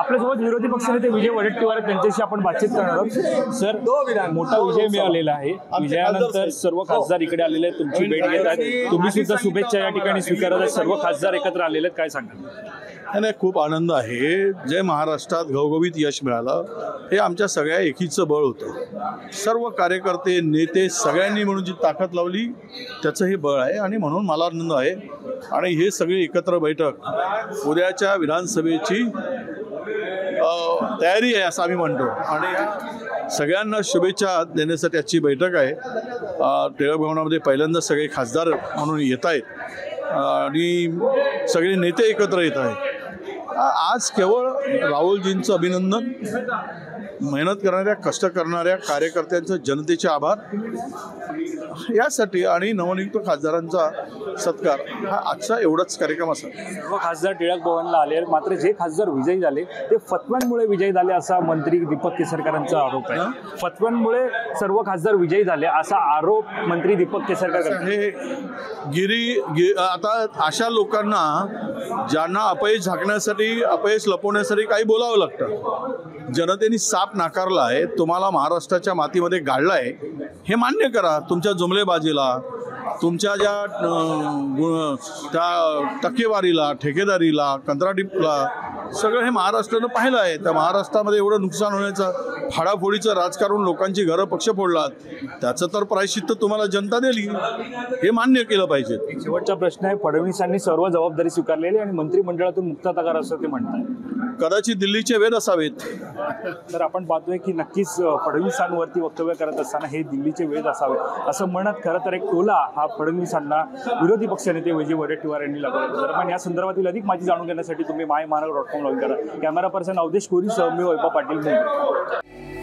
आपल्यासोबत विरोधी पक्षनेते विजय वडेट्टीवार त्यांच्याशी आपण बातचीत करणार आहोत। सर, मोठा विजय मिळालेला आहे, विजयानंतर सर्व खासदार इकडे आलेले आहेत, तुमची भेट घेत आहेत, तुम्ही सुद्धा शुभेच्छा या ठिकाणी स्वीकारत आहात, सर्व खासदार एकत्र आलेले आहेत, काय सांगाल? नाही, खूप आनंद आहे। जे महाराष्ट्रात घवघवीत यश मिळालं हे आमच्या सगळ्या एकीचं बळ होतं। सर्व कार्यकर्ते नेते सगळ्यांनी म्हणून जी ताकद लावली त्याचं हे बळ आहे आणि म्हणून मला आनंद आहे। आणि हे सगळे एकत्र बैठक उद्याच्या विधानसभेची तयारी आहे असं आम्ही म्हणतो आणि सगळ्यांना शुभेच्छा देण्यासाठी आजची बैठक आहे। टिळक भवनामध्ये पहिल्यांदा सगळे खासदार म्हणून येत आहेत आणि सगळे नेते एकत्र येत आहेत। आज केवळ राहुलजींचं अभिनंदन, मेहनत करणाऱ्या कष्ट करणाऱ्या कार्यकर्त्यांचं जनतेचे आभार यासाठी आणि नवनियुक्त खासदारांचा सत्कार हा आजचा एवढाच कार्यक्रम असा। सर्व खासदार टिळक भवनला आले, मात्र जे खासदार विजयी झाले ते फतव्यांमुळे विजयी झाले असा मंत्री दीपक केसरकरांचा आरोप आहे। फतव्यांमुळे सर्व खासदार विजयी झाले असा आरोप मंत्री दीपक केसरकर करतात। हे आता अशा लोकांना ज्यांना अपयश झाकण्यासाठी अपयश लपवण्यासाठी काही बोलावं लागतं। जनतेने साप नाकारला आहे, तुम्हाला महाराष्ट्राच्या मातीमध्ये गाडलं आहे हे मान्य करा। तुमच्या जुमलेबाजीला, तुमच्या ज्या त्या टक्केवारीला, ठेकेदारीला, कंत्राटीला सगळं हे महाराष्ट्रानं पाहिलं आहे। त्या महाराष्ट्रामध्ये एवढं नुकसान होण्याचं, फाडाफोडीचं राजकारण, लोकांची घरं पक्ष फोडलात, त्याचं तर प्रायश्चित्त तुम्हाला जनता दिली, हे मान्य केलं पाहिजे। शेवटचा प्रश्न आहे, फडणवीसांनी सर्व जबाबदारी स्वीकारलेली आणि मंत्रिमंडळातून मुक्तता करा असं ते म्हणतात, कदाचित दिल्लीचे वेध असावेत। तर आपण पाहतोय की नक्कीच फडणवीसांवरती वक्तव्य करत असताना हे दिल्लीचे वेध असावे असं म्हणत खरं तर एक टोला हा फडणवीसांना विरोधी पक्षनेते विजय वडेट्टीवार यांनी लागवला। दरम्यान या संदर्भातील अधिक माहिती जाणून घेण्यासाठी तुम्ही मायमहानगर.com लॉग इन करा। कॅमेरा पर्सन अवधेश कोरी सह मी वैभव पाटील, मुंबई।